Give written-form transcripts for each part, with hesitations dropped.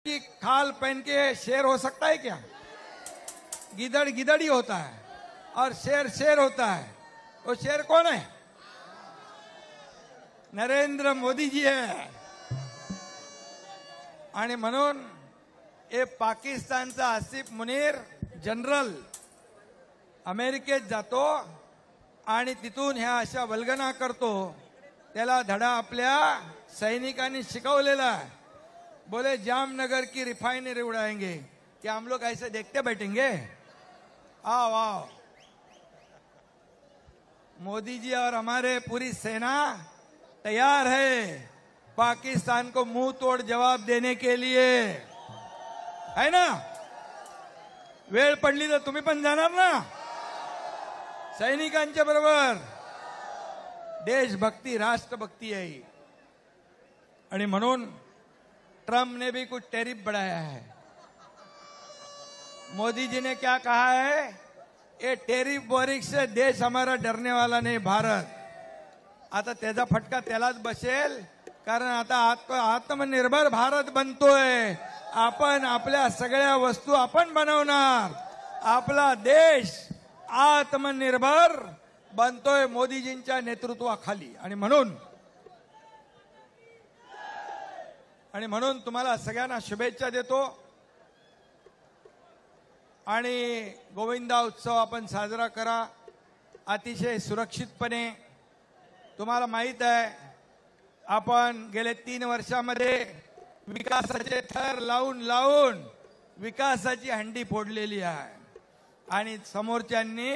की खाल पहन के शेर हो सकता है क्या? गिदड़ गिदड़ ही होता है और शेर शेर होता है। वो शेर कौन है? नरेंद्र मोदी जी है। आणि म्हणून हे पाकिस्तानचा आसिफ मुनीर जनरल अमेरिकेत जातो आणि तिथून ह्या अशा वल्गना करतो। त्याला धडा आपल्या सैनिकांनी शिकवलेला है। बोले जामनगर की रिफाइनरी उड़ाएंगे, क्या हम लोग ऐसे देखते बैठेंगे? आओ आओ, मोदी जी और हमारे पूरी सेना तैयार है पाकिस्तान को मुंह तोड़ जवाब देने के लिए, है ना? वेळ पडली तर तुम्ही पण जाणार ना सैनिकांच्या बरोबर? देशभक्ति राष्ट्रभक्ति है ही। आणि म्हणून ट्रम्प ने भी कुछ टैरिफ बढ़ाया है। मोदी जी ने क्या कहा है? ये टैरिफ वॉरिक से देश हमारा डरने वाला नहीं, भारत। आता त्याचा फटका त्यालाच बसेल, कारण आता आत्मनिर्भर भारत बनतोय। आपण आपल्या सगळ्या वस्तू आपण बनवणार। आपला देश आत्मनिर्भर बनतोय मोदीजींच्या नेतृत्वाखाली। आणि म्हणून तुम्हाला सगळ्यांना शुभेच्छा देतो। आणि गोविंदा उत्सव आपण साजरा करा अतिशय सुरक्षितपणे। तुम्हाला माहित आहे आपण गेले 3 वर्षामध्ये विकासाचे थर लावून विकासाची हंडी फोडलेली आहे आणि समोरच्यांनी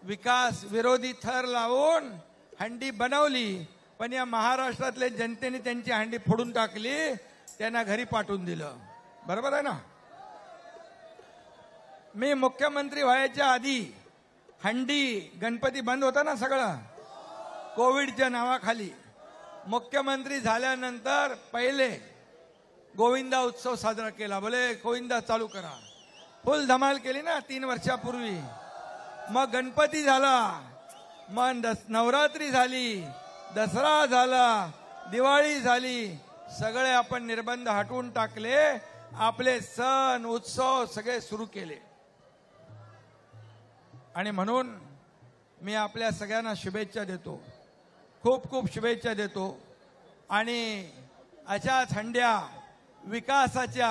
विकास विरोधी थर लावून हंडी बनवली, पण या महाराष्ट्रातले जनतेने त्यांची हंडी फोडून टाकली, त्यांना घरी पाठवून दिलं। बरोबर आहे ना? मी मुख्यमंत्री व्हायच्या आधी हंडी गणपती बंद होता ना सगळं कोविडच्या नावाखाली। मुख्यमंत्री झाल्यानंतर पहिले गोविंदा उत्सव साजरा केला। बोले गोविंदा चालू करा, फुल धमाल केली ना 3 वर्षापूर्वी। मग गणपती झाला, मग नवरात्री झाली, दसरा झाला, दिवाळी झाली, सगळे आपण निर्बंध हटवून टाकले, आपले सण उत्सव सगळे सुरू केले। आणि म्हणून मी आपल्या सगळ्यांना शुभेच्छा देतो, खूप खूप शुभेच्छा देतो। आणि अशाच हंड्या विकासाच्या